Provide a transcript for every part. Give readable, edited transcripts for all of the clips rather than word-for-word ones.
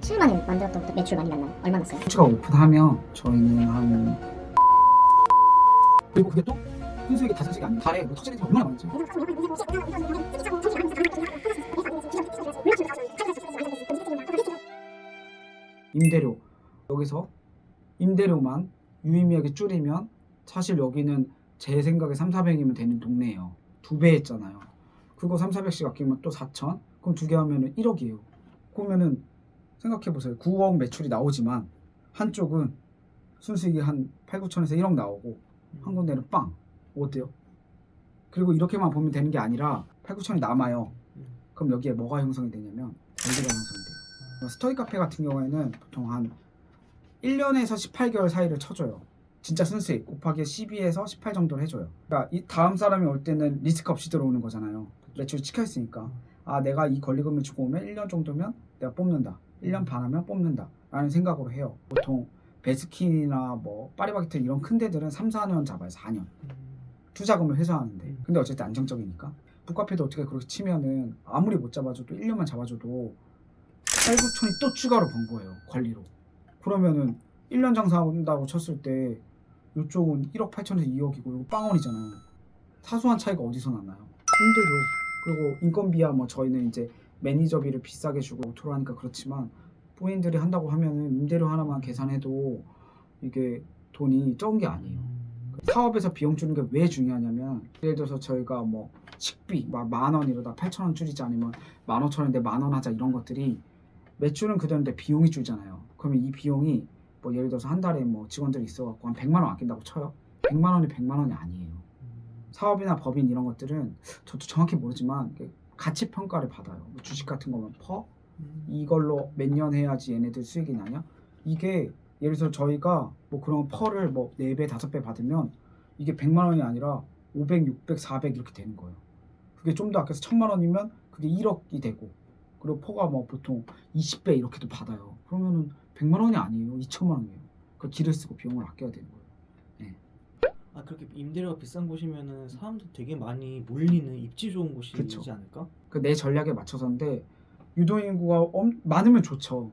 7만 원 만들었던 그때 매출 많이 났나요? 얼마 났어요? 수가 오픈하면 저희는 한 그리고 그게 또 순수익이 다섯씩이 아니고 달에 뭐 터지는 게 얼마나 많은지 임대료 여기서 임대료만 유의미하게 줄이면 사실 여기는 제 생각에 3,400이면 되는 동네예요. 2배 했잖아요. 그거 3,400씩 아끼면 또 4,000 그럼 2개 하면은 1억이에요. 그러면은 생각해보세요. 9억 매출이 나오지만 한쪽은 순수익이 한 8, 9천에서 1억 나오고 한 군데는 빵. 어때요? 그리고 이렇게만 보면 되는 게 아니라 8, 9천이 남아요. 그럼 여기에 뭐가 형성이 되냐면 관리가 형성이 돼요. 스터디 카페 같은 경우에는 보통 한 1년에서 18개월 사이를 쳐줘요. 진짜 순수익 곱하기 12에서 18 정도를 해줘요. 그러니까 이 다음 사람이 올 때는 리스크 없이 들어오는 거잖아요. 매출이 찍혀있으니까 아 내가 이 권리금을 주고 오면 1년 정도면 내가 뽑는다. 1년 반 하면 뽑는다 라는 생각으로 해요. 보통 베스킨이나 뭐 파리바게트 이런 큰 데들은 3, 4년 잡아요. 4년 투자금을 회수하는데 근데 어쨌든 안정적이니까 북카페도 어떻게 그렇게 치면은 아무리 못 잡아줘도 1년만 잡아줘도 8, 9천이 또 추가로 번 거예요. 관리로. 그러면은 1년 장사한다고 쳤을 때 이쪽은 1억 8천에서 2억이고 이거 빵원이잖아요. 사소한 차이가 어디서 났나요? 임대료 그리고 인건비야 뭐 저희는 이제 매니저비를 비싸게 주고 오토로 하니까 그렇지만 본인들이 한다고 하면은 임대료 하나만 계산해도 이게 돈이 적은 게 아니에요. 사업에서 비용 주는 게 왜 중요하냐면 예를 들어서 저희가 뭐 식비 막 10,000원 이러다 8,000원 줄이지 않으면 15,000원인데 10,000원 하자 이런 것들이 매출은 그대로인데 비용이 줄잖아요. 그러면 이 비용이 뭐 예를 들어서 한 달에 뭐 직원들이 있어갖고 한 100만 원 아낀다고 쳐요. 100만 원이 100만 원이 아니에요. 사업이나 법인 이런 것들은 저도 정확히 모르지만 가치 평가를 받아요. 뭐 주식 같은 거면 퍼 이걸로 몇 년 해야지 얘네들 수익이 나냐? 이게 예를 들어서 저희가 뭐 그런 퍼를 뭐 4배, 5배 받으면 이게 100만 원이 아니라 500, 600, 400 이렇게 되는 거예요. 그게 좀 더 아껴서 1,000만 원이면 그게 1억이 되고 그리고 퍼가 뭐 보통 20배 이렇게도 받아요. 그러면은 100만 원이 아니에요. 2천만 원이에요. 그 길을 쓰고 비용을 아껴야 되는 거예요. 아 그렇게 임대료가 비싼 곳이면은 사람들 되게 많이 몰리는 입지 좋은 곳이지 그쵸. 않을까? 그 내 전략에 맞춰서인데 유동인구가 많으면 좋죠.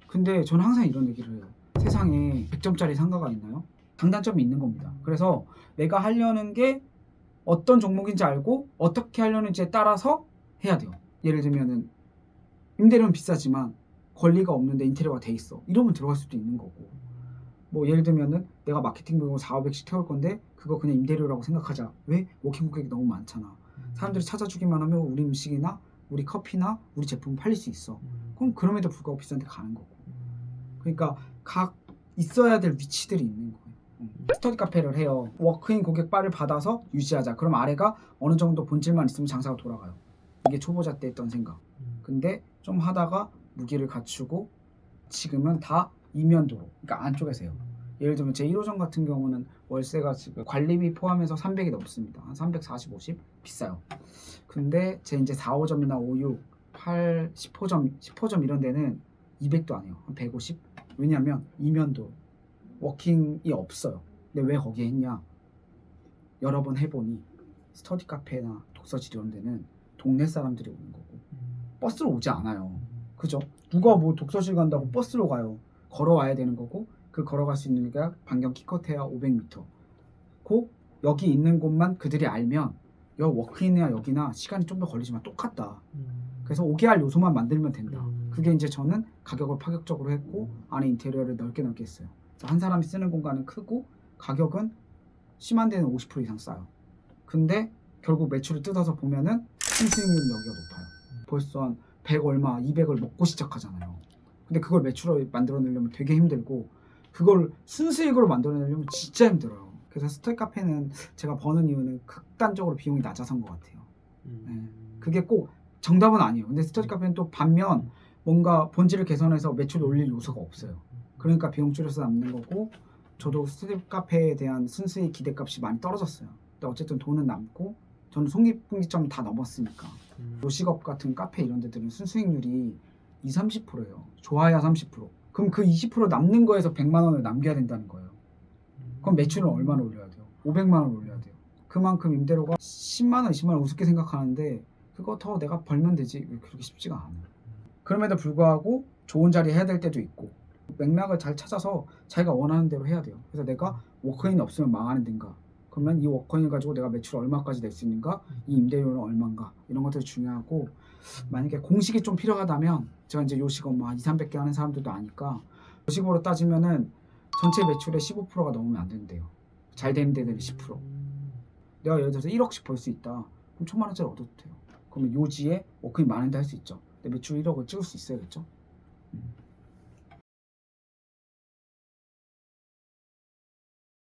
근데 저는 항상 이런 얘기를 해요. 세상에 100점짜리 상가가 있나요? 장단점이 있는 겁니다. 그래서 내가 하려는 게 어떤 종목인지 알고 어떻게 하려는지에 따라서 해야 돼요. 예를 들면은 임대료는 비싸지만 권리가 없는데 인테리어가 돼 있어. 이러면 들어갈 수도 있는 거고. 뭐 예를 들면은 내가 마케팅 비용을 4,500씩 태울 건데 그거 그냥 임대료라고 생각하자. 왜? 워킹 고객이 너무 많잖아. 사람들이 찾아주기만 하면 우리 음식이나 우리 커피나 우리 제품 팔릴 수 있어. 그럼 그럼에도 불구하고 비싼 데 가는 거고. 그러니까 각 있어야 될 위치들이 있는 거예요. 스터디 카페를 해요. 워크인 고객 바를 받아서 유지하자. 그럼 아래가 어느 정도 본질만 있으면 장사가 돌아가요. 이게 초보자 때 했던 생각. 근데 좀 하다가 무기를 갖추고 지금은 다 이면도로 그러니까 안쪽에서 해요. 예를 들면 제 1호점 같은 경우는 월세가 지금 관리비 포함해서 300이 넘습니다. 한 340, 50 비싸요. 근데 제 이제 4, 5점이나 5, 6, 8, 10호점 이런 데는 200도 안 해요. 한 150. 왜냐면 이면도 워킹이 없어요. 근데 왜 거기에 했냐? 여러 번 해보니 스터디 카페나 독서실 이런 데는 동네 사람들이 오는 거고 버스로 오지 않아요. 그죠? 누가 뭐 독서실 간다고 버스로 가요. 걸어와야 되는 거고 그 걸어갈 수 있는 게 반경 키컷해야 500m. 고 여기 있는 곳만 그들이 알면 여 워크인이나 여기나 시간이 좀 더 걸리지만 똑같다. 그래서 오게 할 요소만 만들면 된다. 그게 이제 저는 가격을 파격적으로 했고 안에 인테리어를 넓게 했어요. 한 사람이 쓰는 공간은 크고 가격은 심한 데는 50% 이상 싸요. 근데 결국 매출을 뜯어서 보면은 순수익률은 여기가 높아요. 벌써 한 100 얼마, 200을 먹고 시작하잖아요. 근데 그걸 매출을 만들어내려면 되게 힘들고 그걸 순수익으로 만들어내려면 진짜 힘들어요. 그래서 스터디 카페는 제가 버는 이유는 극단적으로 비용이 낮아서인 것 같아요. 네. 그게 꼭 정답은 아니에요. 근데 스터디 카페는 또 반면 뭔가 본질을 개선해서 매출을 올릴 요소가 없어요. 그러니까 비용 줄여서 남는 거고 저도 스터디 카페에 대한 순수익 기대값이 많이 떨어졌어요. 근데 어쨌든 돈은 남고 저는 손익분기점 다 넘었으니까 요식업 같은 카페 이런 데들은 순수익률이 20, 30%예요. 좋아야 30%. 그럼 그 20% 남는 거에서 100만 원을 남겨야 된다는 거예요. 그럼 매출은 얼마나 올려야 돼요? 500만 원 올려야 돼요. 그만큼 임대료가 10만 원, 20만 원 우습게 생각하는데 그거 더 내가 벌면 되지. 그렇게 쉽지가 않아요. 그럼에도 불구하고 좋은 자리 해야 될 때도 있고 맥락을 잘 찾아서 자기가 원하는 대로 해야 돼요. 그래서 내가 워크인이 없으면 망하는 데인가, 그러면 이 워크인 가지고 내가 매출 얼마까지 낼 수 있는가, 이 임대료는 얼마인가, 이런 것들이 중요하고, 만약에 공식이 좀 필요하다면 제가 이제 요식업 뭐 200~300개 하는 사람들도 아니까 요식업으로 따지면은 전체 매출의 15%가 넘으면 안 된대요. 잘 되는 데들이 10%. 내가 예를 들어서 1억씩 벌 수 있다. 그럼 1,000만 원짜리 얻어도 돼요. 그러면 요지에 워크인 많은데 할 수 있죠. 내 매출 1억을 찍을 수 있어야겠죠.